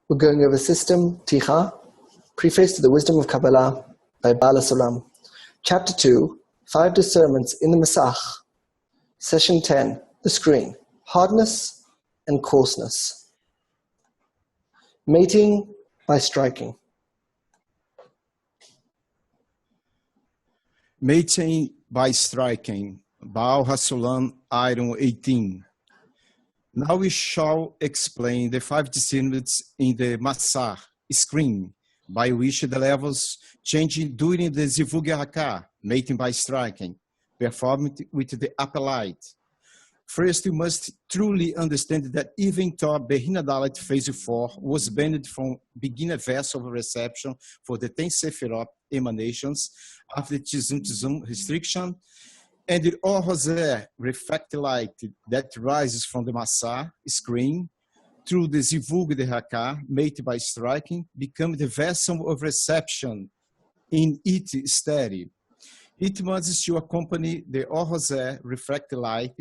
We're going over System, Pticha, Preface to the Wisdom of Kabbalah by Baal HaSulam. Chapter 2, 5 Discernments in the Masach. Session 10, the Screen, Hardness and Coarseness. Mating by striking. Mating by striking, Baal HaSulam, Iron 18. Now we shall explain the 5 discernments in the Masach, screen, by which the levels change during the Zivug Haka, mating by striking, performed with the upper light. First, you must truly understand that even though Behina Dalet Phase 4 was banned from beginner vessel reception for the 10 Sephirot emanations after the Tzum restriction, and the Or reflect light that rises from the Masach screen through the Zivug de Haka, made by striking, become the vessel of reception in its steady. It must to accompany the Or reflect light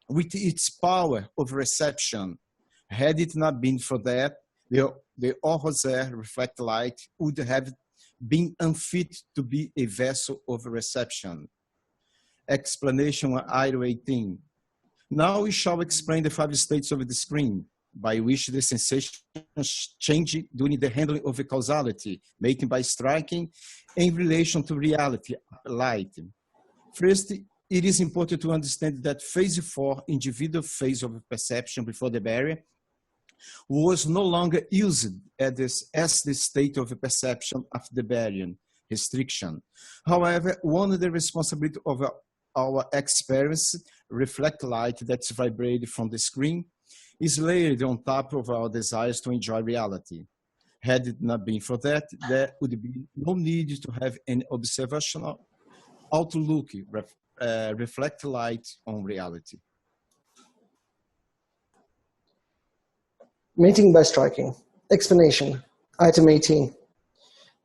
with its power of reception. Had it not been for that, the Or reflect light would have been unfit to be a vessel of reception. Explanation Item 18. Now we shall explain the 5 states of the screen, by which the sensations change during the handling of a causality, making by striking, in relation to reality, light. First, it is important to understand that Phase 4, individual phase of perception before the barrier, was no longer used as the state of perception after the barrier restriction. However, one of the responsibilities of our experience, reflect light that's vibrated from the screen, is layered on top of our desires to enjoy reality. Had it not been for that, there would be no need to have an observational outlook, reflect light on reality. Mating by striking. Explanation. Item 18.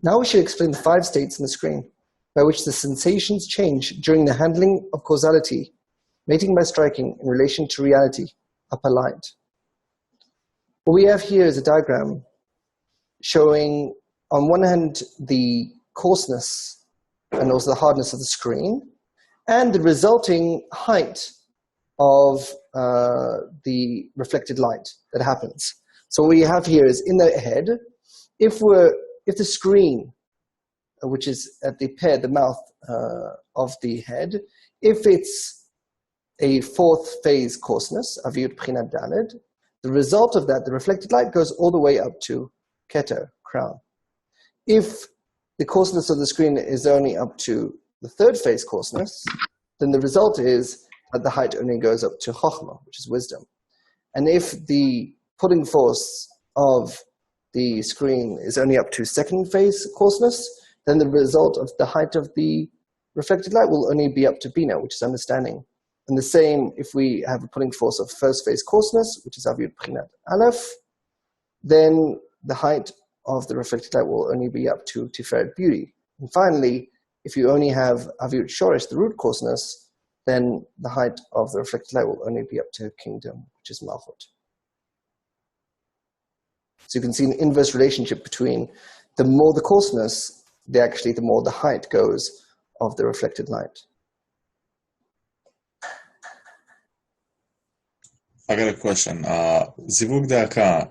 Now we should explain the 5 states in the screen, by which the sensations change during the handling of causality, mating by striking in relation to reality, upper light. What we have here is a diagram showing, on one hand, the coarseness and also the hardness of the screen, and the resulting height of the reflected light that happens. So what we have here is in the head, if the screen, which is at the mouth of the head, if it's a 4th phase coarseness, Aviyut Prinat Daled, the result of that, the reflected light, goes all the way up to Keter, crown. If the coarseness of the screen is only up to the 3rd phase coarseness, then the result is that the height only goes up to Chochmah, which is wisdom. And if the pulling force of the screen is only up to 2nd phase coarseness, then the result of the height of the reflected light will only be up to Bina, which is understanding. And the same if we have a pulling force of 1st phase coarseness, which is Aviyut Prinat Aleph, then the height of the reflected light will only be up to Tiferet beauty. And finally, if you only have Aviyut Shoresh, the root coarseness, then the height of the reflected light will only be up to kingdom, which is Malchut. So you can see an inverse relationship between the more the coarseness, the more the height goes of the reflected light. I got a question. Zivug Daka,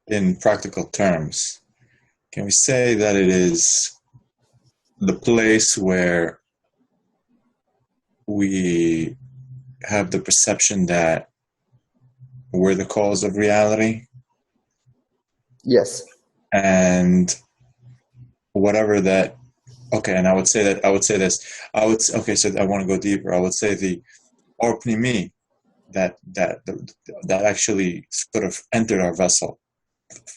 in practical terms, can we say that it is the place where we have the perception that we're the cause of reality? Yes. And whatever that, okay, and I would say this, so I want to go deeper. I would say the Or Pnimi that actually sort of entered our vessel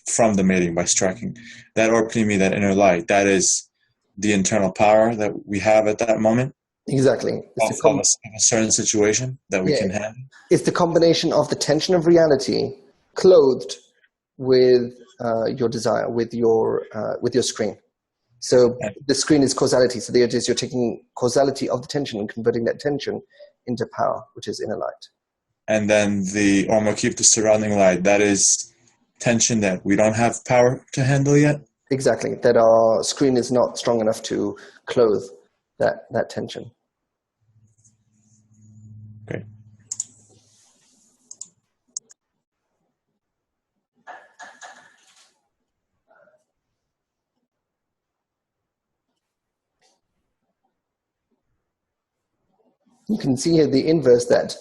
from the mating by striking. That Or Pnimi, that inner light, that is the internal power that we have at that moment. Exactly. Of a certain situation that we can handle. It's the combination of the tension of reality clothed with your desire, with your screen. So the screen is causality. So the idea is you're taking causality of the tension and converting that tension into power, which is inner light. and then the or makif, the surrounding light, that is tension that we don't have power to handle yet. Exactly, that our screen is not strong enough to clothe that tension. Great. You can see here the inverse, that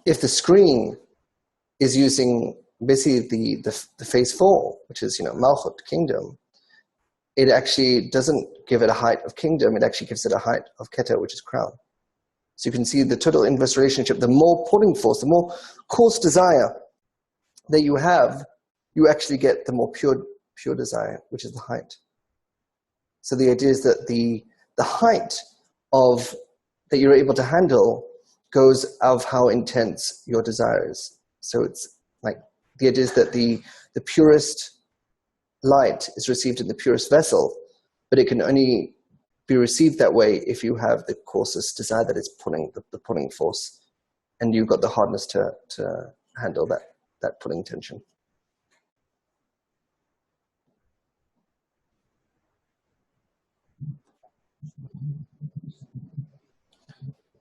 if the screen is using basically the phase 4, which is Malchut, kingdom, it actually doesn't give it a height of kingdom, it actually gives it a height of Keter, which is crown. So you can see the total inverse relationship. The more pulling force, the more coarse desire that you have, you actually get the more pure desire, which is the height. So the idea is that the height of that you're able to handle goes of how intense your desire is. So it's like the idea is that the purest light is received in the purest vessel, but it can only be received that way if you have the coarsest desire that is pulling the pulling force, and you've got the hardness to handle that pulling tension.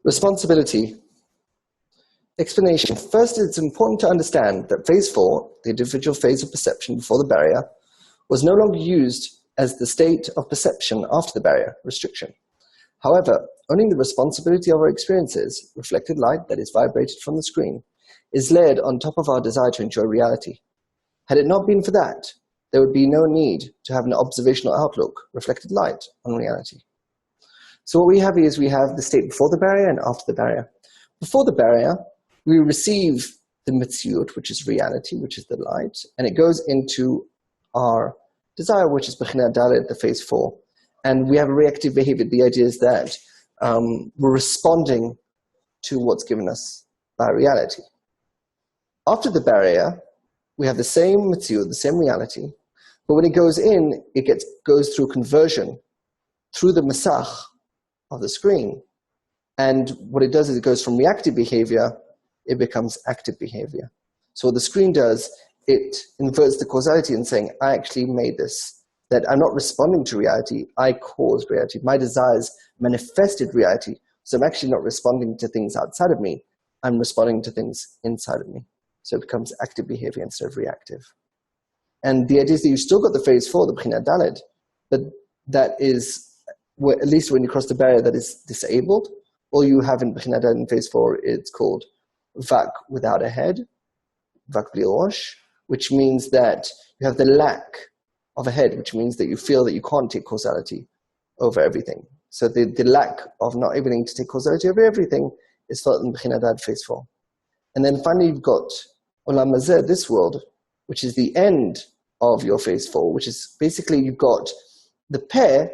Responsibility. Explanation. First, it's important to understand that phase 4, the individual phase of perception before the barrier, was no longer used as the state of perception after the barrier, restriction. However, owning the responsibility of our experiences, reflected light that is vibrated from the screen, is layered on top of our desire to enjoy reality. Had it not been for that, there would be no need to have an observational outlook, reflected light, on reality. So what we have here is we have the state before the barrier and after the barrier. Before the barrier, we receive the mitziut, which is reality, which is the light, and it goes into our desire, which is b'china dalet, the phase 4. And we have a reactive behavior. The idea is that we're responding to what's given us by reality. After the barrier, we have the same mitziut, the same reality, but when it goes in, it goes through conversion through the masach of the screen. And what it does is it goes from reactive behavior, it becomes active behavior. So what the screen does, it inverts the causality and saying, I actually made this, that I'm not responding to reality, I caused reality. My desires manifested reality. So I'm actually not responding to things outside of me, I'm responding to things inside of me. So it becomes active behavior instead of reactive. And the idea is that you've still got the phase 4, the b'china daled, but that is, at least when you cross the barrier, that is disabled. All you have in b'china daled in phase 4, it's called vak without a head, vak bli rosh, which means that you have the lack of a head, which means that you feel that you can't take causality over everything. So the lack of not able to take causality over everything is felt in b'china daled phase 4. And then finally you've got olam hazeh, this world, which is the end of your phase 4, which is basically you've got the pair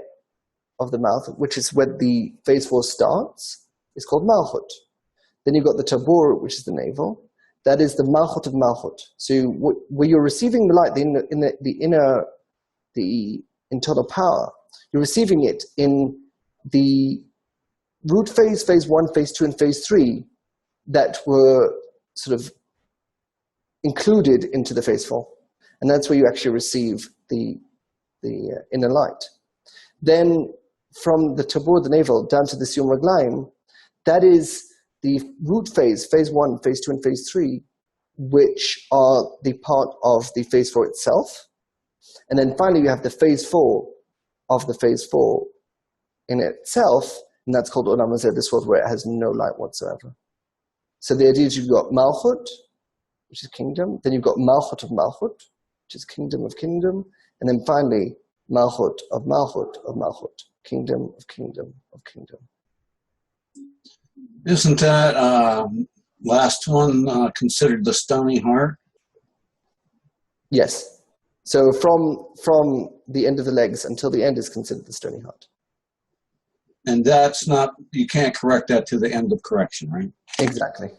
of the mouth, which is where the phase 4 starts, is called malchut. Then you've got the tabur, which is the navel. That is the malchut of malchut. So where you're receiving the light, the internal power, you're receiving it in the root phase, phase 1, phase 2, and phase 3 that were sort of included into the phase 4. And that's where you actually receive the inner light. Then from the tabur, the navel, down to the siyum raglaim, that is the root phase, phase 1, phase 2, and phase 3, which are the part of the phase 4 itself. And then finally you have the phase 4 of the phase 4 in itself, and that's called olam hazeh, this world where it has no light whatsoever. So the idea is you've got malchut, which is kingdom, then you've got malchut of malchut, which is kingdom of kingdom, and then finally malchut of malchut of malchut, kingdom of kingdom of kingdom. Isn't that last one considered the stony heart? Yes. So from the end of the legs until the end is considered the stony heart. And that's not, you can't correct that to the end of correction, right? Exactly.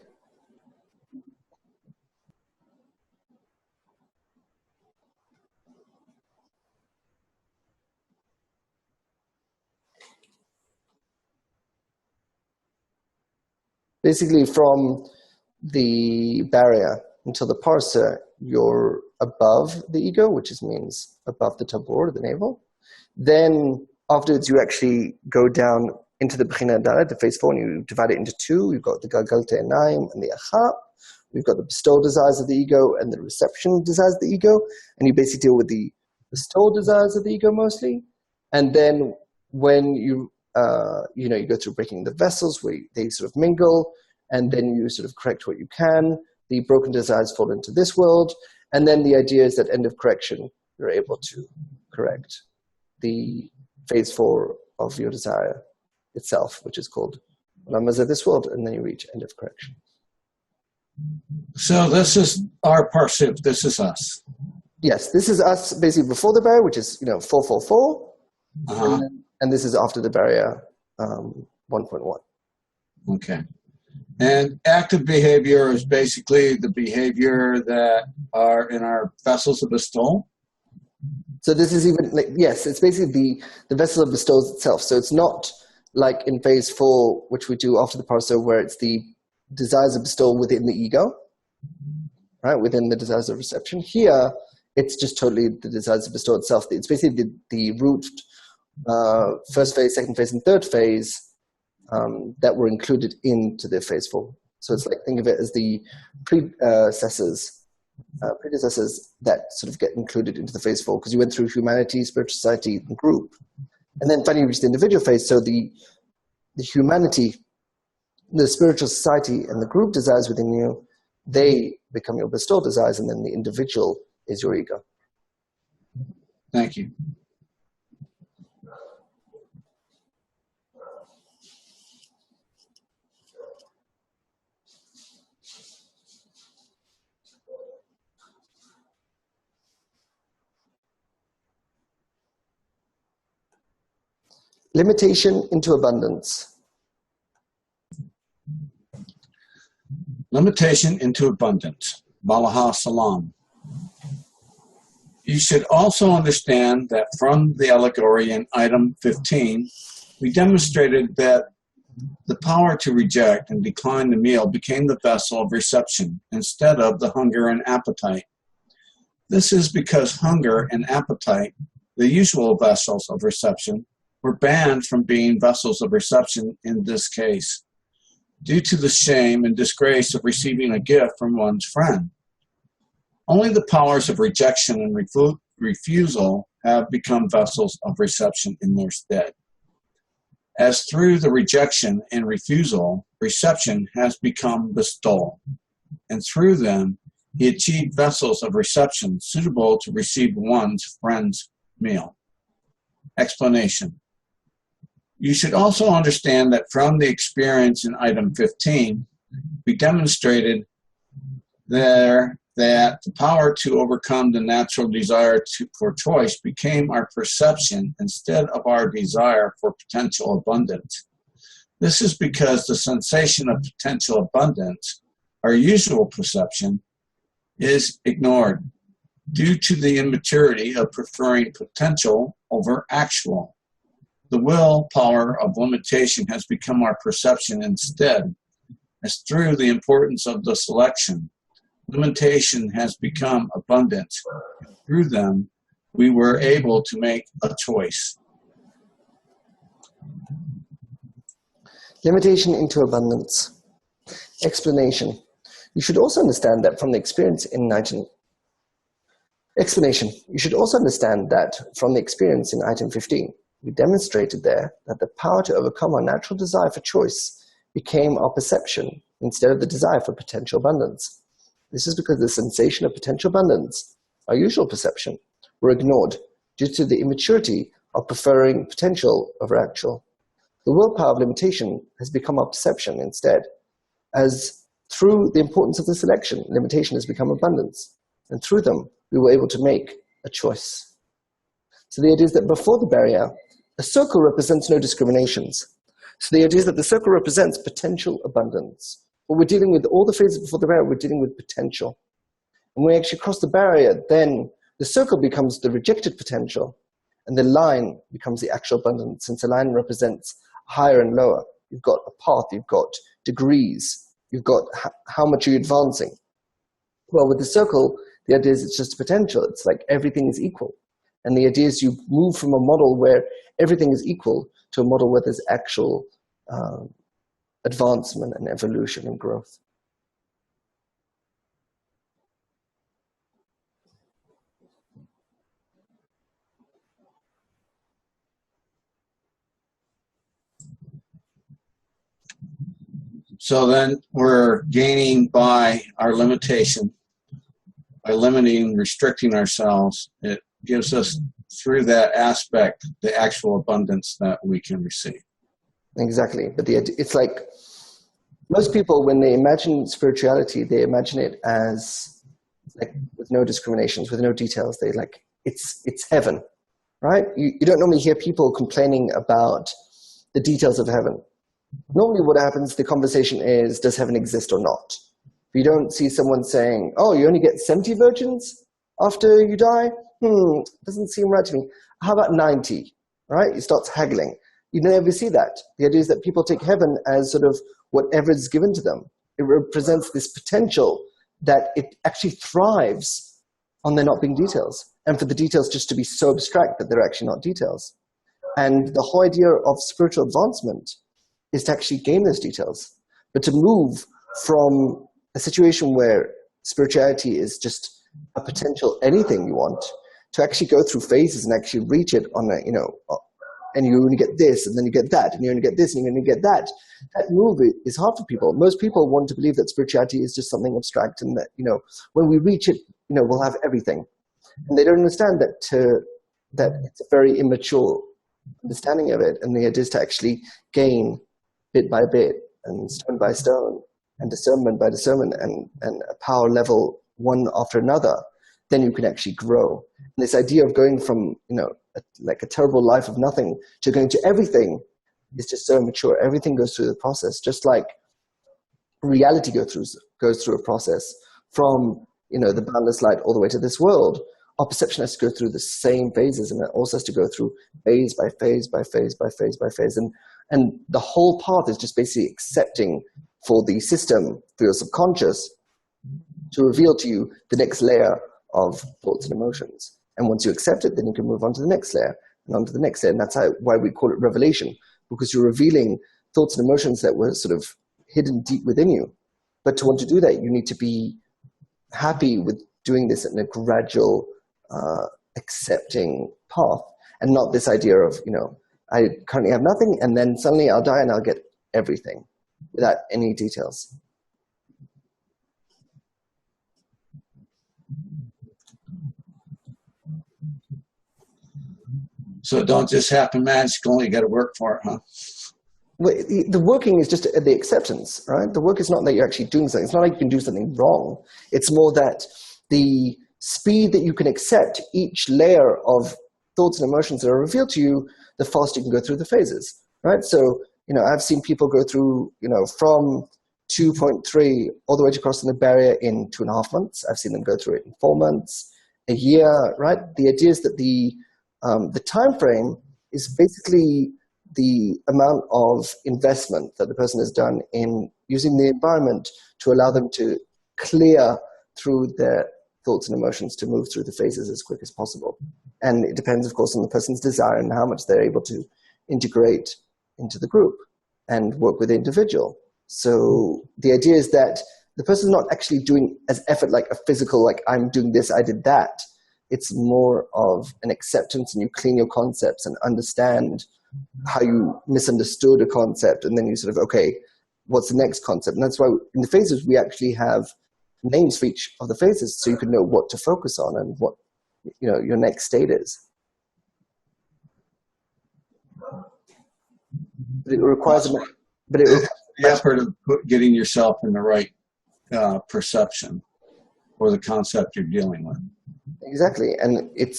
Basically from the barrier until the parsa, you're above the ego, which means above the tabor, the navel. Then afterwards, you actually go down into the Bechina Dalet, the phase 4, and you divide it into two. You've got the Galgalte Enayim and the Acha. We've got the bestowal desires of the ego and the reception desires of the ego. And you basically deal with the bestowal desires of the ego mostly. And then when you go through breaking the vessels where they sort of mingle, and then you sort of correct what you can. The broken desires fall into this world. And then the idea is that end of correction, you're able to correct the phase 4 of your desire itself, which is called Lamas of this world, and then you reach end of correction. So this is our parsif, this is us. Yes, this is us basically before the barrier, which is 444, and this is after the barrier 1.1. Okay. And active behavior is basically the behavior that are in our vessels of bestowal. So this is even yes, it's basically the vessel of bestowals itself. So it's not like in phase 4, which we do after the parsa, where it's the desires of bestowal within the ego, right? Within the desires of reception. Here, it's just totally the desires of bestowal itself. It's basically the root first phase, second phase, and third phase that were included into the phase 4. So it's like, think of it as the predecessors that sort of get included into the phase 4, because you went through humanity, spiritual society, and group. And then finally you reach the individual phase. So the humanity, the spiritual society, and the group desires within you, they become your bestowal desires, and then the individual is your ego. Thank you. Limitation into abundance. Limitation into abundance. Malaha Salam. You should also understand that from the allegory in item 15, we demonstrated that the power to reject and decline the meal became the vessel of reception instead of the hunger and appetite. This is because hunger and appetite, the usual vessels of reception, were banned from being vessels of reception in this case, due to the shame and disgrace of receiving a gift from one's friend. Only the powers of rejection and refusal have become vessels of reception in their stead. As through the rejection and refusal, reception has become bestowal, and through them he achieved vessels of reception suitable to receive one's friend's meal. Explanation. You should also understand that from the experience in item 15, we demonstrated there that the power to overcome the natural desire for choice became our perception instead of our desire for potential abundance. This is because the sensation of potential abundance, our usual perception, is ignored due to the immaturity of preferring potential over actual. The will power of limitation has become our perception instead, as through the importance of the selection, limitation has become abundance. Through them, we were able to make a choice. Limitation into abundance. Explanation. You should also understand that from the experience in Explanation. You should also understand that from the experience in item 15, we demonstrated there that the power to overcome our natural desire for choice became our perception instead of the desire for potential abundance. This is because the sensation of potential abundance, our usual perception, were ignored due to the immaturity of preferring potential over actual. The willpower of limitation has become our perception instead, as through the importance of the selection, limitation has become abundance, and through them we were able to make a choice. So the idea is that before the barrier, a circle represents no discriminations. So the idea is that the circle represents potential abundance. When we're dealing with all the phases before the barrier, we're dealing with potential. And when we actually cross the barrier, then the circle becomes the rejected potential, and the line becomes the actual abundance, since the line represents higher and lower. You've got a path, you've got degrees you've got how much are you advancing. Well, with the circle, the idea is it's just a potential. It's like everything is equal. And the idea is you move from a model where everything is equal to a model where there's actual advancement and evolution and growth. So then we're gaining by our limitation, by limiting, restricting ourselves. It gives us, through that aspect, the actual abundance that we can receive. Exactly. But it's like most people, when they imagine spirituality, they imagine it as like with no discriminations, with no details. They like, it's heaven, right? You don't normally hear people complaining about the details of heaven. Normally what happens, the conversation is, does heaven exist or not? You don't see someone saying, oh, you only get 70 virgins after you die? Doesn't seem right to me. How about 90, right? It starts haggling. You never see that. The idea is that people take heaven as sort of whatever is given to them. It represents this potential that it actually thrives on there not being details, and for the details just to be so abstract that they're actually not details. And the whole idea of spiritual advancement is to actually gain those details, but to move from a situation where spirituality is just a potential anything you want, to actually go through phases and actually reach it on a, and you only get this, and then you get that, and you only get this, and you only get that. That move is hard for people. Most people want to believe that spirituality is just something abstract, and that, when we reach it, we'll have everything. And they don't understand that that it's a very immature understanding of it, and the idea is to actually gain bit by bit, and stone by stone, and discernment by discernment, and a power level one after another, then you can actually grow. And this idea of going from, like a terrible life of nothing to going to everything is just so immature. Everything goes through the process, just like reality goes through a process from, the boundless light all the way to this world. Our perception has to go through the same phases, and it also has to go through phase by phase by phase by phase by phase. And the whole path is just basically accepting for the system, for your subconscious, to reveal to you the next layer of thoughts and emotions. And once you accept it, then you can move on to the next layer and on to the next layer. And that's why we call it revelation, because you're revealing thoughts and emotions that were sort of hidden deep within you. But to want to do that, you need to be happy with doing this in a gradual, accepting path, and not this idea of, I currently have nothing, and then suddenly I'll die and I'll get everything without any details. So it don't just happen magically, you got to work for it, huh? Well, the working is just the acceptance, right? The work is not that you're actually doing something. It's not like you can do something wrong. It's more that the speed that you can accept each layer of thoughts and emotions that are revealed to you, the faster you can go through the phases, right? So, I've seen people go through, from 2.3 all the way to crossing the barrier in 2.5 months. I've seen them go through it in 4 months, a year, right? The idea is that the time frame is basically the amount of investment that the person has done in using the environment to allow them to clear through their thoughts and emotions, to move through the phases as quick as possible. And it depends, of course, on the person's desire and how much they're able to integrate into the group and work with the individual. So the idea is that the person's not actually doing as effort like a physical, like I'm doing this, I did that. It's more of an acceptance, and you clean your concepts and understand how you misunderstood a concept, and then you sort of, okay, what's the next concept? And that's why in the phases we actually have names for each of the phases, so you can know what to focus on and what your next state is. But it requires the effort of getting yourself in the right perception for the concept you're dealing with. Exactly, and it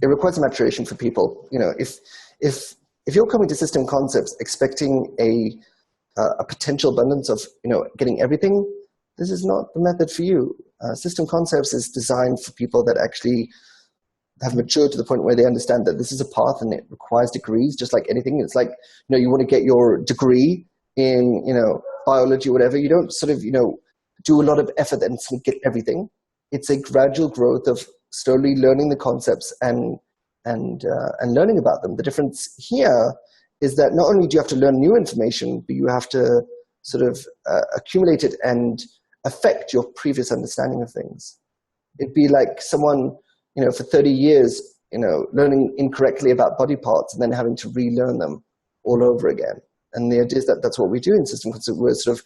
requires a maturation for people. If you're coming to system concepts expecting a potential abundance of getting everything, this is not the method for you. System concepts is designed for people that actually have matured to the point where they understand that this is a path and it requires degrees, just like anything. It's like, you want to get your degree in, biology or whatever, you don't sort of, do a lot of effort and sort of get everything. It's a gradual growth of slowly learning the concepts and learning about them. The difference here is that not only do you have to learn new information, but you have to sort of accumulate it and affect your previous understanding of things. It'd be like someone, for 30 years, learning incorrectly about body parts and then having to relearn them all over again. And the idea is that that's what we do in system concept. We're sort of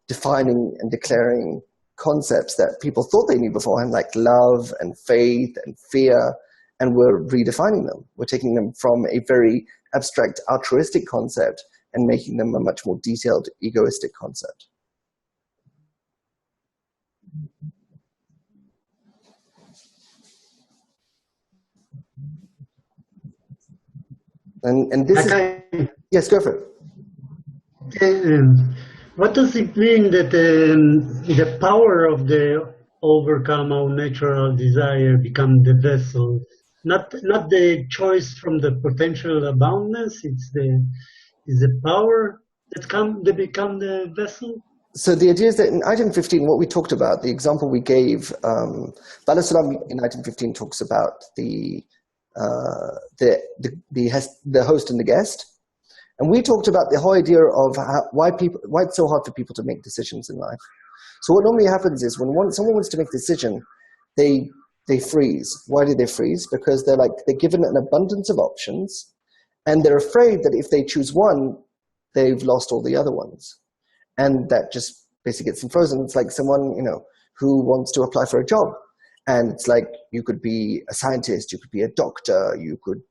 redefining and declaring concepts that people thought they knew beforehand, like love and faith and fear, and we're redefining them. We're taking them from a very abstract, altruistic concept and making them a much more detailed, egoistic concept. And this is... Yes, go for it. What does it mean that the power of the overcome our natural desire become the vessel? Not the choice from the potential aboundness, it's the power that become the vessel? So the idea is that in item 15, what we talked about, the example we gave, Bala Salam in item 15 talks about the host and the guest. And we talked about the whole idea of why it's so hard for people to make decisions in life. So what normally happens is when someone wants to make a decision, they freeze. Why do they freeze? Because they're given an abundance of options, and they're afraid that if they choose one, they've lost all the other ones. And that just basically gets them frozen. It's like someone, who wants to apply for a job. And it's like, you could be a scientist, you could be a doctor, you could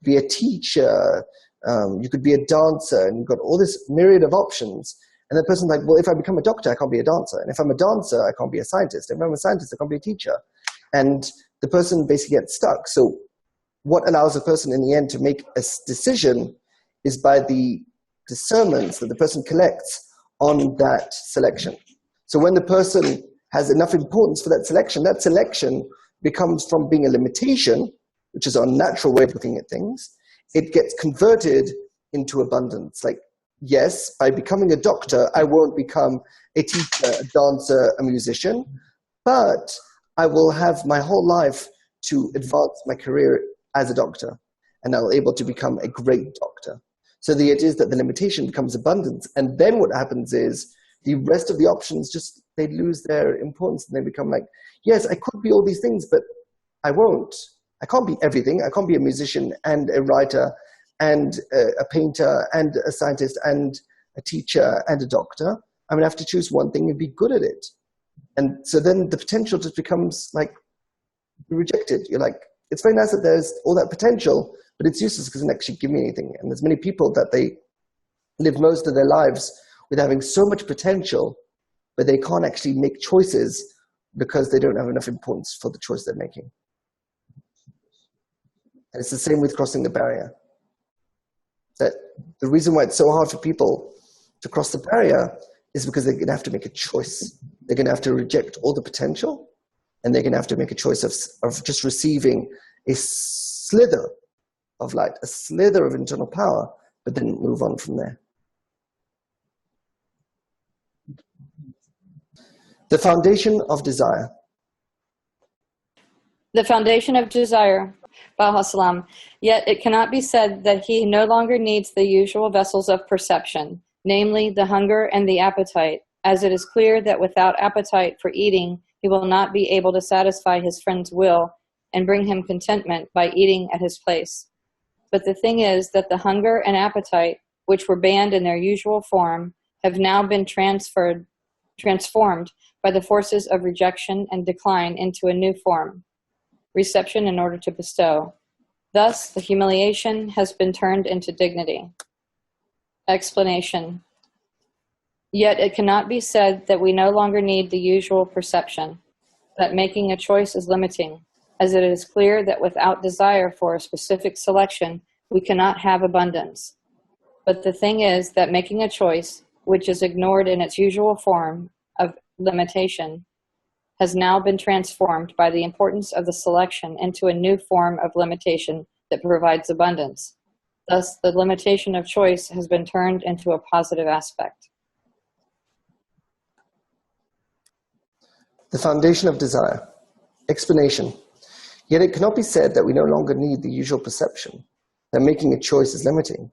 be a teacher, you could be a dancer, and you've got all this myriad of options. And the person's like, well, if I become a doctor, I can't be a dancer. And if I'm a dancer, I can't be a scientist. If I'm a scientist, I can't be a teacher. And the person basically gets stuck. So what allows a person in the end to make a decision is by the discernments that the person collects on that selection. So when the person has enough importance for that selection becomes from being a limitation, which is our natural way of looking at things, it gets converted into abundance. Like, yes, by becoming a doctor, I won't become a teacher, a dancer, a musician, but I will have my whole life to advance my career as a doctor, and I'll be able to become a great doctor. So the idea is that the limitation becomes abundance, and then what happens is the rest of the options they lose their importance, and they become like, yes, I could be all these things, but I won't. I can't be everything. I can't be a musician and a writer and a painter and a scientist and a teacher and a doctor. I'm going to have to choose one thing and be good at it. And so then the potential just becomes like rejected. You're like, it's very nice that there's all that potential, but it's useless because it doesn't actually give me anything. And there's many people that they live most of their lives with having so much potential, but they can't actually make choices because they don't have enough importance for the choice they're making. And it's the same with crossing the barrier. That the reason why it's so hard for people to cross the barrier is because they're going to have to make a choice. They're going to have to reject all the potential, and they're going to have to make a choice of just receiving a slither of light, a slither of internal power, but then move on from there. The foundation of desire. The foundation of desire, Baha Yet it cannot be said that he no longer needs the usual vessels of perception, namely the hunger and the appetite, as it is clear that without appetite for eating, he will not be able to satisfy his friend's will and bring him contentment by eating at his place. But the thing is that the hunger and appetite, which were banned in their usual form, have now been transformed by the forces of rejection and decline into a new form, reception in order to bestow. Thus, the humiliation has been turned into dignity. Explanation. Yet it cannot be said that we no longer need the usual perception, that making a choice is limiting, as it is clear that without desire for a specific selection, we cannot have abundance. But the thing is that making a choice, which is ignored in its usual form of limitation, has now been transformed by the importance of the selection into a new form of limitation that provides abundance. Thus, the limitation of choice has been turned into a positive aspect. The foundation of desire. Explanation. Yet it cannot be said that we no longer need the usual perception, that making a choice is limiting,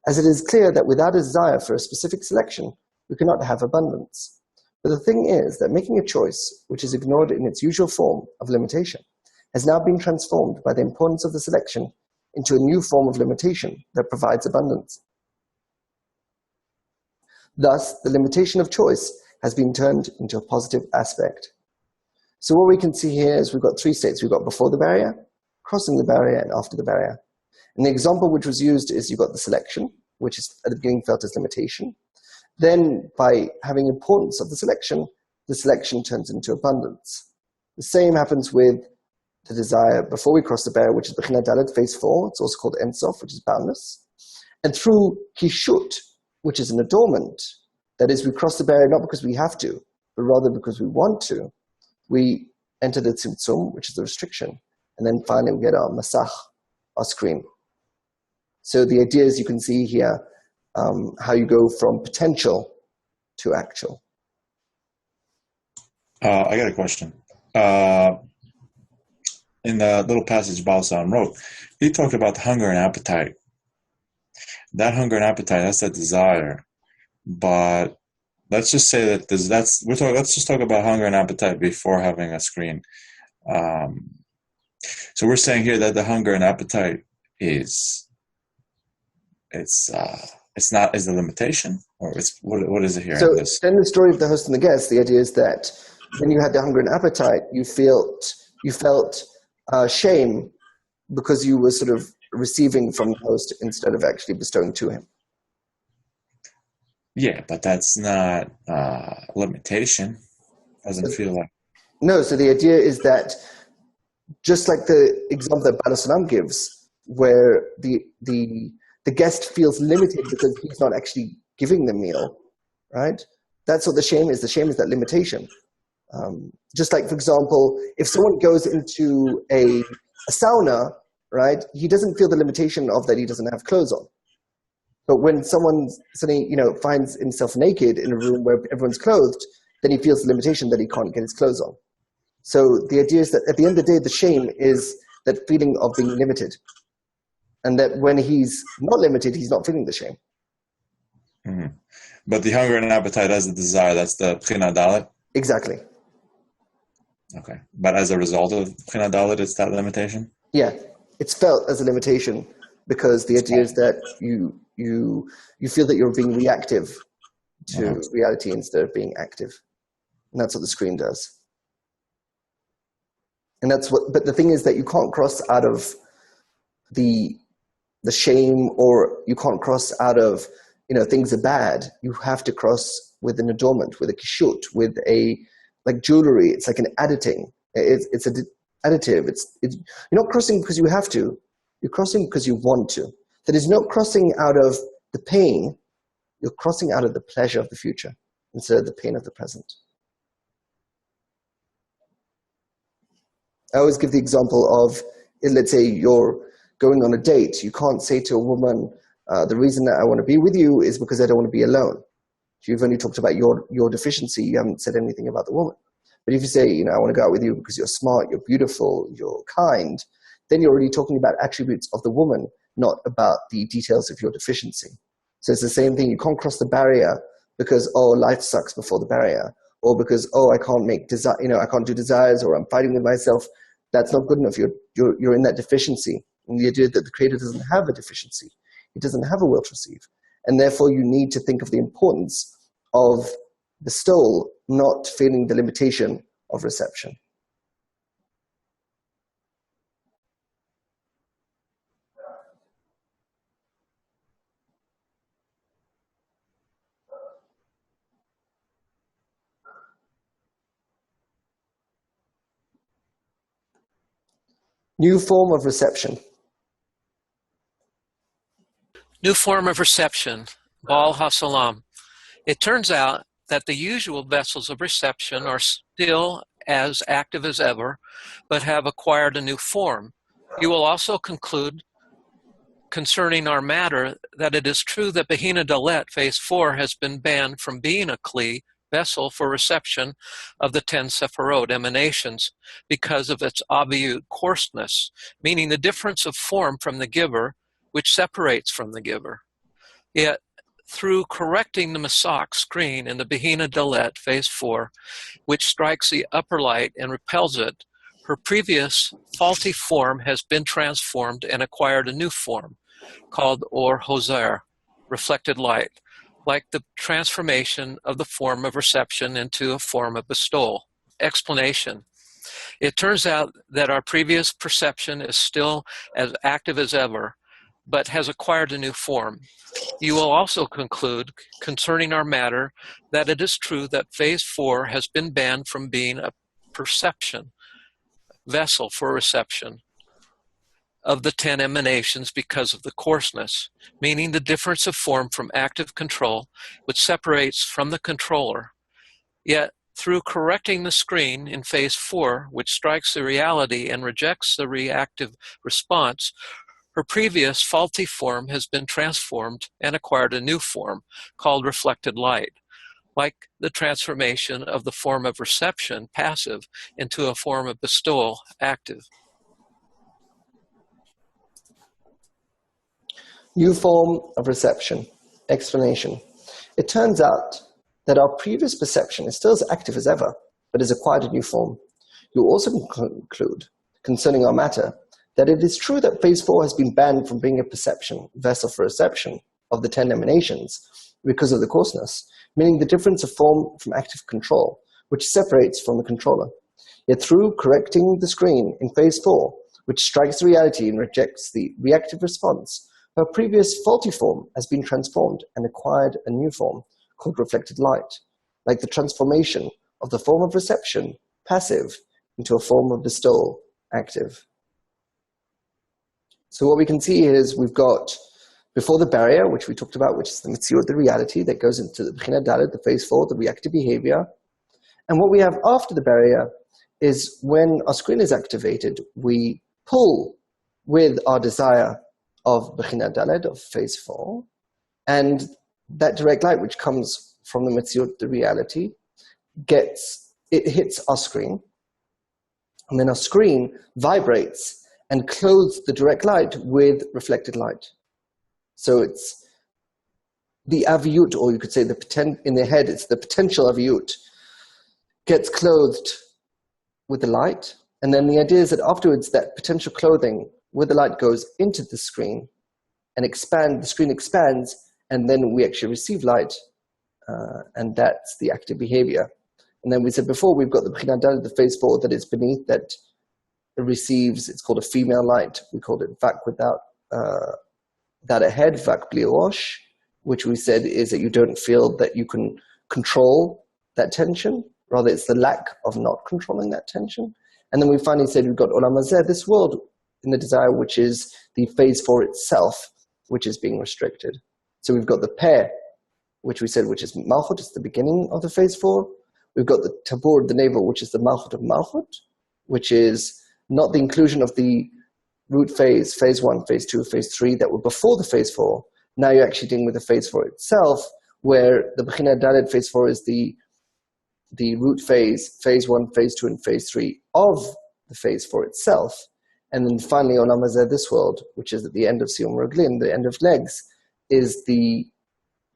as it is clear that without a desire for a specific selection, we cannot have abundance. But the thing is that making a choice, which is ignored in its usual form of limitation, has now been transformed by the importance of the selection into a new form of limitation that provides abundance. Thus, the limitation of choice has been turned into a positive aspect. So what we can see here is we've got three states. We've got before the barrier, crossing the barrier, and after the barrier. And the example which was used is you've got the selection, which is at the beginning felt as limitation. Then, by having importance of the selection turns into abundance. The same happens with the desire before we cross the barrier, which is Bechina Dalet, phase 4. It's also called Ein Sof, which is boundless. And through Kishut, which is an adornment, that is, we cross the barrier not because we have to, but rather because we want to, we enter the Tzimtzum, which is the restriction. And then finally we get our Masach, our screen. So the idea is you can see here how you go from potential to actual. I got a question. In the little passage Baal Salam wrote, he talked about hunger and appetite. That hunger and appetite, that's that desire. But let's just say that let's just talk about hunger and appetite before having a screen. So we're saying here that the hunger and appetite is the limitation, or what is it here? So in the story of the host and the guest, the idea is that when you had the hunger and appetite, you felt shame because you were sort of receiving from the host instead of actually bestowing to him. Yeah, but that's not limitation. Doesn't feel like. No, so the idea is that just like the example that Baal Salam gives, where the guest feels limited because he's not actually giving the meal, right? That's what the shame is. The shame is that limitation. Just like, for example, if someone goes into a sauna, right, he doesn't feel the limitation of that he doesn't have clothes on. But when someone suddenly, finds himself naked in a room where everyone's clothed, then he feels the limitation that he can't get his clothes on. So the idea is that at the end of the day, the shame is that feeling of being limited. And that when he's not limited, he's not feeling the shame. Mm-hmm. But the hunger and appetite as the desire, that's the Bechina Dalet? Exactly. Okay. But as a result of Bechina Dalet, it's that limitation? Yeah. It's felt as a limitation because the idea is that you feel that you're being reactive to reality instead of being active. And that's what the screen does. And but the thing is that you can't cross out of the shame, or you can't cross out of, things are bad. You have to cross with an adornment, with a kishut, with like jewelry. It's like an additing. It's an additive. You're not crossing because you have to. You're crossing because you want to. That is not crossing out of the pain. You're crossing out of the pleasure of the future instead of the pain of the present. I always give the example of, let's say you're going on a date. You can't say to a woman, the reason that I want to be with you is because I don't want to be alone. You've only talked about your deficiency. You haven't said anything about the woman. But if you say, I want to go out with you because you're smart, you're beautiful, you're kind, then you're already talking about attributes of the woman, not about the details of your deficiency. So it's the same thing. You can't cross the barrier because, life sucks before the barrier, or because, I can't make I can't do desires, or I'm fighting with myself. That's not good enough. You're in that deficiency. And the idea that the Creator doesn't have a deficiency. He doesn't have a will to receive. And therefore you need to think of the importance of bestowal, not feeling the limitation of reception. New form of reception. New form of reception, Baal HaSalam. It turns out that the usual vessels of reception are still as active as ever, but have acquired a new form. You will also conclude concerning our matter that it is true that Bechina Dalet, phase 4, has been banned from being a Kli, vessel for reception of the 10 Sephiroth emanations because of its abiyut coarseness, meaning the difference of form from the giver, which separates from the giver. Yet, through correcting the Masak screen in the Bechina Dalet, phase 4, which strikes the upper light and repels it, her previous faulty form has been transformed and acquired a new form, called Or Hoser, reflected light, like the transformation of the form of reception into a form of bestowal. Explanation. It turns out that our previous perception is still as active as ever, but has acquired a new form. You will also conclude, concerning our matter, that it is true that phase 4 has been banned from being a perception, vessel for reception of the 10 emanations because of the coarseness, meaning the difference of form from active control, which separates from the controller. Yet, through correcting the screen in phase 4, which strikes the reality and rejects the reactive response, her previous faulty form has been transformed and acquired a new form, called reflected light, like the transformation of the form of reception, passive, into a form of bestowal, active. New form of reception. Explanation. It turns out that our previous perception is still as active as ever, but has acquired a new form. You also conclude, concerning our matter, that it is true that phase 4 has been banned from being a perception, vessel for reception, of the 10 emanations because of the coarseness, meaning the difference of form from active control, which separates from the controller. Yet through correcting the screen in phase 4, which strikes the reality and rejects the reactive response, her previous faulty form has been transformed and acquired a new form called reflected light, like the transformation of the form of reception, passive, into a form of bestowal, active. So what we can see here is we've got before the barrier, which we talked about, which is the Metziut, the reality that goes into the Bechina Dalet, the phase 4, the reactive behavior. And what we have after the barrier is when our screen is activated, we pull with our desire of Bechina Dalet, of phase 4, and that direct light, which comes from the Metziut, the reality, it hits our screen, and then our screen vibrates and clothes the direct light with reflected light. So it's the aviyut, or you could say in the head, it's the potential aviyut, gets clothed with the light. And then the idea is that afterwards, that potential clothing with the light goes into the screen and the screen expands, and then we actually receive light, and that's the active behavior. And then we said before, we've got the Bechina Dalet, the phase 4, that is beneath, that it receives, it's called a female light. We called it Vak without that ahead, Vak bli rosh, which we said is that you don't feel that you can control that tension. Rather, it's the lack of not controlling that tension. And then we finally said we've got Olam Hazeh, this world, in the desire, which is the phase 4 itself, which is being restricted. So we've got the pair, which we said, which is Malchut, it's the beginning of the phase 4. We've got the Tabur, the navel, which is the Malchut of Malchut, which is not the inclusion of the root phase 1, phase 2, phase 3 that were before the phase 4. Now you're actually dealing with the phase 4 itself, where the Bechina Dalet phase 4 is the root phase 1, phase 2, and phase 3 of the phase 4 itself. And then finally, Olam Hazeh, this world, which is at the end of Siyum Raglim, the end of legs, is the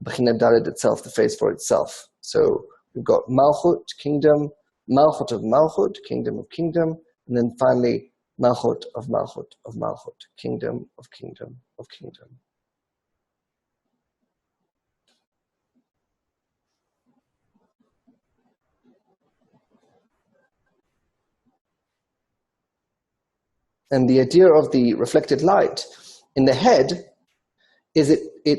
Bechina Dalet itself, the phase 4 itself. So we've got Malchut, kingdom, Malchut of Malchut, kingdom of kingdom, and then finally, Malchut of Malchut of Malchut, kingdom of kingdom of kingdom. And the idea of the reflected light in the head is it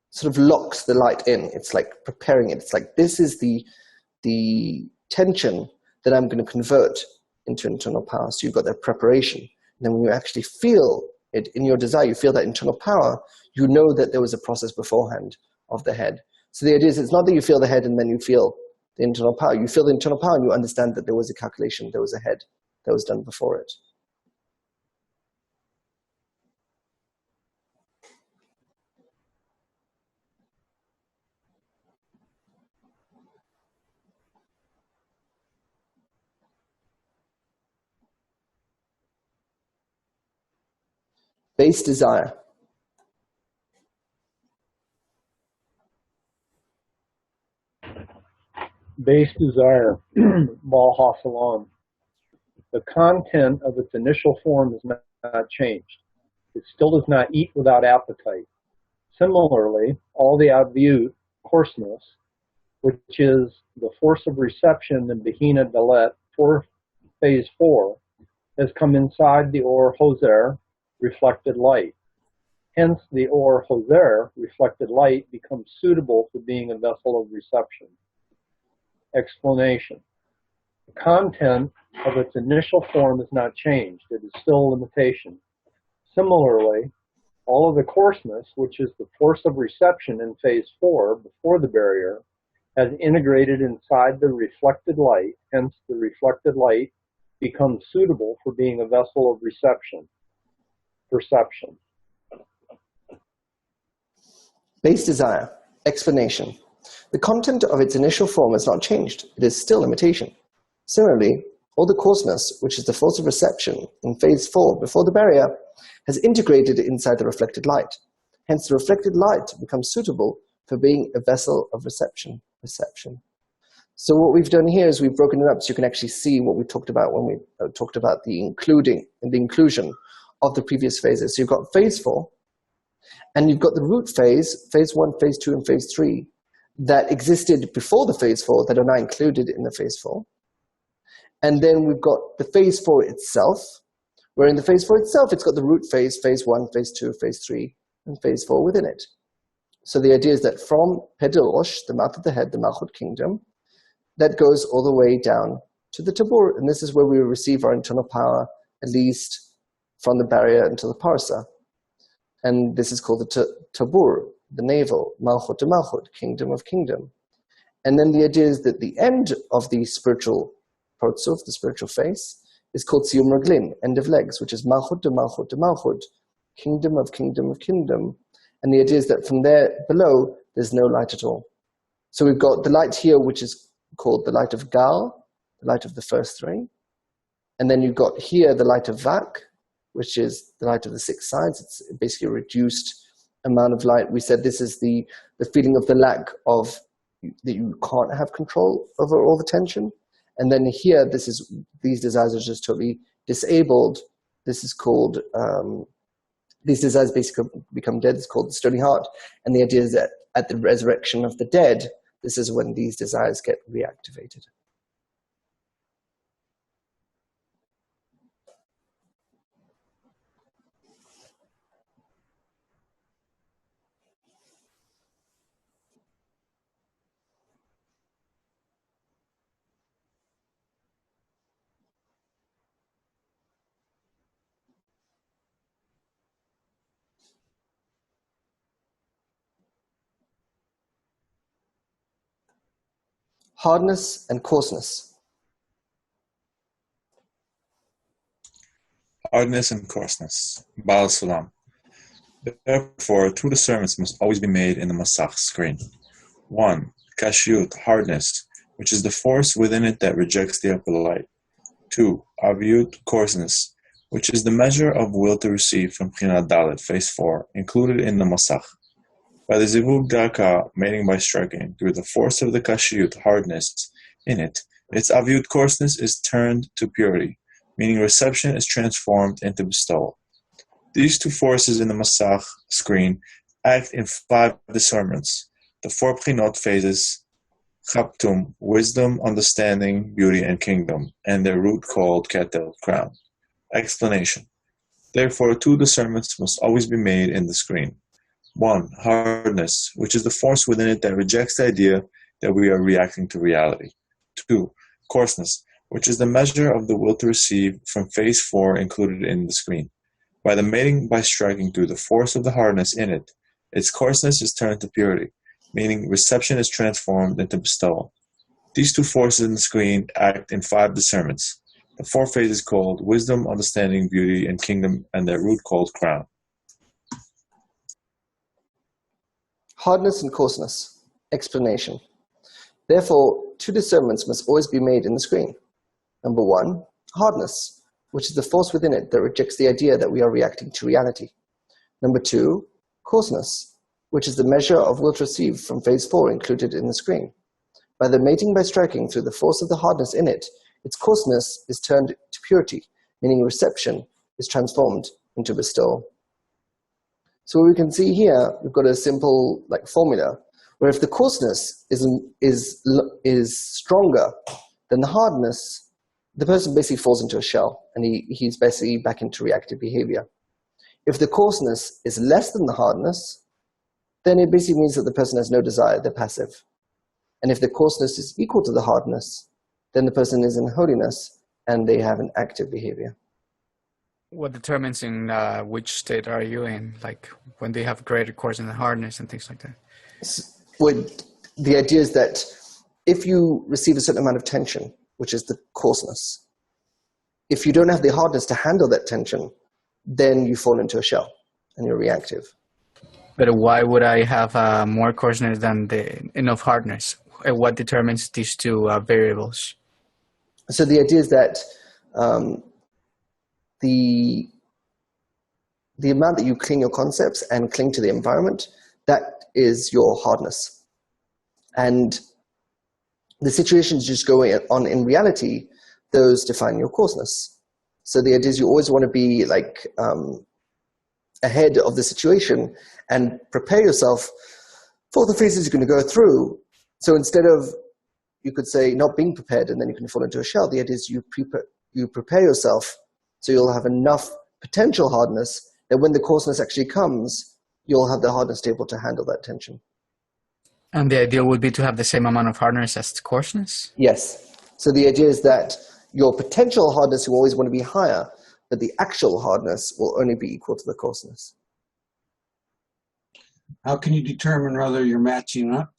sort of locks the light in. It's like preparing it. It's like, this is the tension that I'm going to convert into internal power. So you've got that preparation. And then when you actually feel it in your desire, you feel that internal power, you know that there was a process beforehand of the head. So the idea is, it's not that you feel the head and then you feel the internal power. You feel the internal power and you understand that there was a calculation, there was a head that was done before it. Base desire. Base desire, Baal HaSalam. The content of its initial form is not changed. It still does not eat without appetite. Similarly, all the Aviyut, coarseness, which is the force of reception in Behina Dalet for phase 4, has come inside the Or Hoser, reflected light. Hence, the Or Hoser, reflected light, becomes suitable for being a vessel of reception. Explanation. The content of its initial form is not changed. It is still a limitation. Similarly, all of the coarseness, which is the force of reception in phase 4 before the barrier, has integrated inside the reflected light. Hence, the reflected light becomes suitable for being a vessel of perception. Base desire. Explanation. The content of its initial form has not changed. It is still imitation. Similarly, all the coarseness, which is the force of reception in phase 4 before the barrier, has integrated inside the reflected light. Hence, the reflected light becomes suitable for being a vessel of reception. So what we've done here is we've broken it up so you can actually see what we talked about when we talked about the inclusion of the previous phases. So you've got phase 4, and you've got the root phase 1, phase 2, and phase 3, that existed before the phase 4 that are now included in the phase 4. And then we've got the phase 4 itself, where in the phase 4 itself, it's got the root phase 1, phase 2, phase 3, and phase 4 within it. So the idea is that from Pedrosh, the mouth of the head, the Malchut kingdom, that goes all the way down to the Tabur. And this is where we receive our internal power, at least from the barrier until the Parsa. And this is called the Tabur, the navel, Malchut to Malchut, kingdom of kingdom. And then the idea is that the end of the spiritual Partsuf, the spiritual face, is called Siyum Raglim, end of legs, which is Malchut to Malchut to Malchut, kingdom of kingdom of kingdom. And the idea is that from there below, there's no light at all. So we've got the light here, which is called the light of Gal, the light of the first 3. And then you've got here the light of Vak, which is the light of the 6 sides. It's basically a reduced amount of light. We said this is the feeling of the lack of, that you can't have control over all the tension. And then here, these desires are just totally disabled. This is called, these desires basically become dead. It's called the stony heart. And the idea is that at the resurrection of the dead, this is when these desires get reactivated. Hardness and coarseness. Hardness and coarseness. Baal Sulam. Therefore, 2 discernments must always be made in the Masach screen. 1. Kashyut, hardness, which is the force within it that rejects the upper light. 2. Aviyut, coarseness, which is the measure of will to receive from Pchinat Dalet, phase 4, included in the Masach. By the Zivug Daka, mating by striking, through the force of the Kashyut, hardness, in it, its Aviyut coarseness is turned to purity, meaning reception is transformed into bestowal. These 2 forces in the Masach screen act in 5 discernments, the 4 Pchinot phases, Chaptum, wisdom, understanding, beauty, and kingdom, and their root called Keter, crown. Explanation. Therefore, 2 discernments must always be made in the screen. 1. Hardness, which is the force within it that rejects the idea that we are reacting to reality. 2. Coarseness, which is the measure of the will to receive from phase 4 included in the screen. By the mating by striking through the force of the hardness in it, its coarseness is turned to purity, meaning reception is transformed into bestowal. These 2 forces in the screen act in 5 discernments, the 4 phases called wisdom, understanding, beauty, and kingdom, and their root called crown. Hardness and coarseness. Explanation. Therefore, 2 discernments must always be made in the screen. Number 1, hardness, which is the force within it that rejects the idea that we are reacting to reality. Number 2, coarseness, which is the measure of wilt received from phase 4 included in the screen. By the mating by striking through the force of the hardness in it, its coarseness is turned to purity, meaning reception is transformed into bestowal. So what we can see here, we've got a simple formula, where if the coarseness is stronger than the hardness, the person basically falls into a shell, and he's basically back into reactive behavior. If the coarseness is less than the hardness, then it basically means that the person has no desire, they're passive. And if the coarseness is equal to the hardness, then the person is in holiness and they have an active behavior. What determines in which state are you in, like when they have greater coarseness and hardness and things like that? The idea is that if you receive a certain amount of tension, which is the coarseness, if you don't have the hardness to handle that tension, then you fall into a shell and you're reactive. But why would I have more coarseness than enough hardness? What determines these two variables? So the idea is that the amount that you cling your concepts and cling to the environment, that is your hardness. And the situations just going on in reality, those define your coarseness. So the idea is you always want to be ahead of the situation and prepare yourself for the phases you're going to go through. So instead of, you could say, not being prepared and then you can fall into a shell, the idea is you prepare yourself so you'll have enough potential hardness that when the coarseness actually comes, you'll have the hardness to be able to handle that tension. And the ideal would be to have the same amount of hardness as the coarseness? Yes. So the idea is that your potential hardness will always want to be higher, but the actual hardness will only be equal to the coarseness. How can you determine whether you're matching up?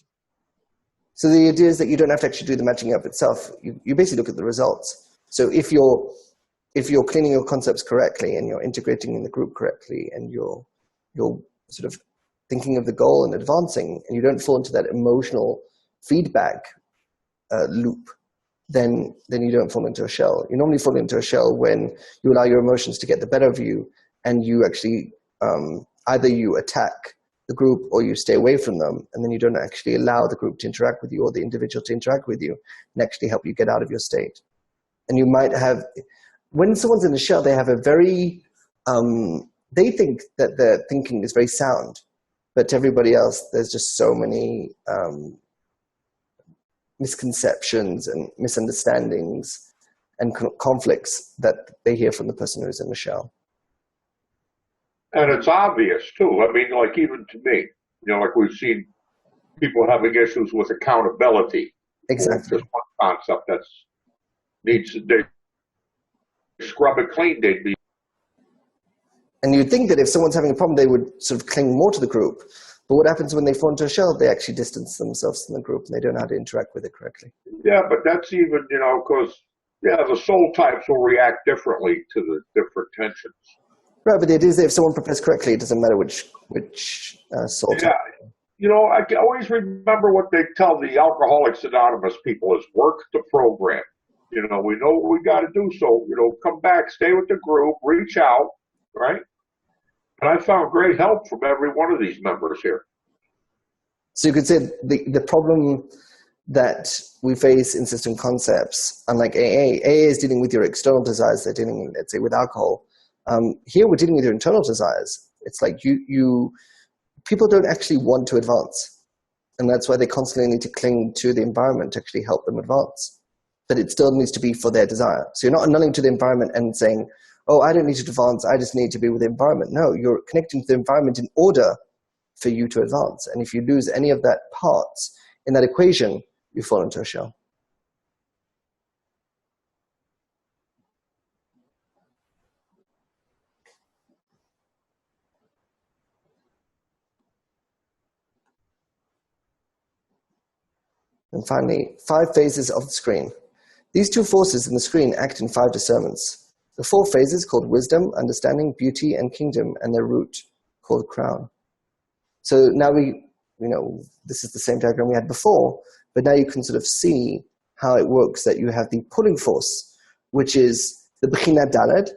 So the idea is that you don't have to actually do the matching up itself. You basically look at the results. So if you're cleaning your concepts correctly and you're integrating in the group correctly and you're sort of thinking of the goal and advancing, and you don't fall into that emotional feedback loop, then you don't fall into a shell. You normally fall into a shell when you allow your emotions to get the better of you, and you actually either you attack the group or you stay away from them, and then you don't actually allow the group to interact with you or the individual to interact with you and actually help you get out of your state. And you might have, when someone's in a shell, they have a very, they think that their thinking is very sound, but to everybody else, there's just so many misconceptions and misunderstandings and conflicts that they hear from the person who's in the shell. And it's obvious too. I mean, like even to me, like we've seen people having issues with accountability. Exactly. Just one concept that needs they scrub it clean. They'd be. And you'd think that if someone's having a problem, they would sort of cling more to the group. But what happens when they fall into a shell? They actually distance themselves from the group and they don't know how to interact with it correctly. Yeah, but that's even, because, the soul types will react differently to the different tensions. Right, but the idea is that if someone prepares correctly, it doesn't matter which soul type. Yeah, I can always remember what they tell the Alcoholics Anonymous people is work the program. We know what we got to do. So, come back, stay with the group, reach out, right? And I found great help from every one of these members here. So you could say the problem that we face in system concepts, unlike AA is dealing with your external desires, they're dealing, let's say, with alcohol. Here we're dealing with your internal desires. It's like people don't actually want to advance. And that's why they constantly need to cling to the environment to actually help them advance. But it still needs to be for their desire. So you're not annulling to the environment and saying, oh, I don't need to advance, I just need to be with the environment. No, you're connecting to the environment in order for you to advance. And if you lose any of that parts in that equation, you fall into a shell. And finally, 5 phases of the screen. These 2 forces in the screen act in 5 discernments. The 4 phases called wisdom, understanding, beauty, and kingdom, and their root called crown. So now this is the same diagram we had before, but now you can sort of see how it works, that you have the pulling force, which is the Bechina Daled,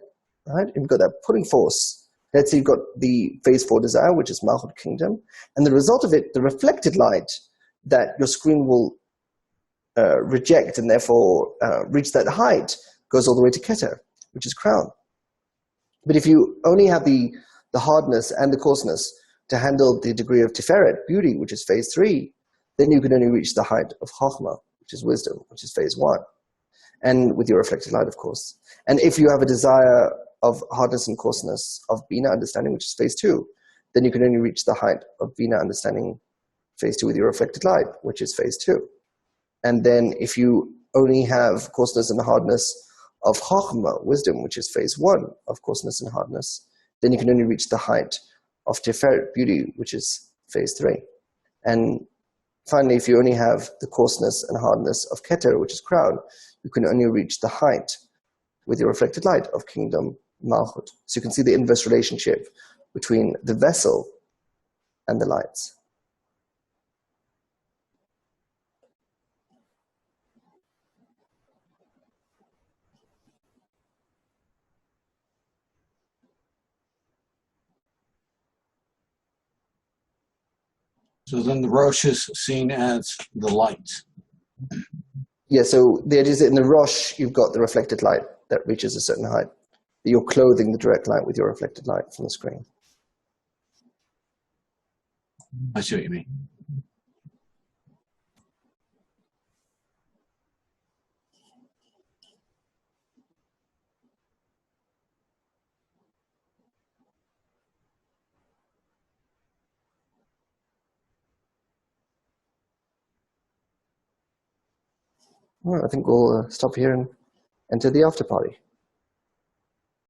right? You've got that pulling force, Let's say you've got the phase 4 desire, which is Malchut kingdom, and the result of it, the reflected light that your screen will reject and therefore reach that height, goes all the way to Keter, which is crown. But if you only have the hardness and the coarseness to handle the degree of Tiferet, beauty, which is phase 3, then you can only reach the height of Chokhmah, which is wisdom, which is phase 1. And with your reflected light, of course. And if you have a desire of hardness and coarseness of Bina understanding, which is phase 2, then you can only reach the height of Bina understanding phase 2 with your reflected light, which is phase 2. And then if you only have coarseness and hardness of Chokhmah, wisdom, which is phase 1 of coarseness and hardness, then you can only reach the height of Tiferet, beauty, which is phase 3. And finally, if you only have the coarseness and hardness of Keter, which is crown, you can only reach the height with your reflected light of kingdom Malchut. So you can see the inverse relationship between the vessel and the lights. So then the Rosh is seen as the light. Yeah, so the idea is that in the Rosh, you've got the reflected light that reaches a certain height. You're clothing the direct light with your reflected light from the screen. I see what you mean. All right, I think we'll stop here and enter the after party.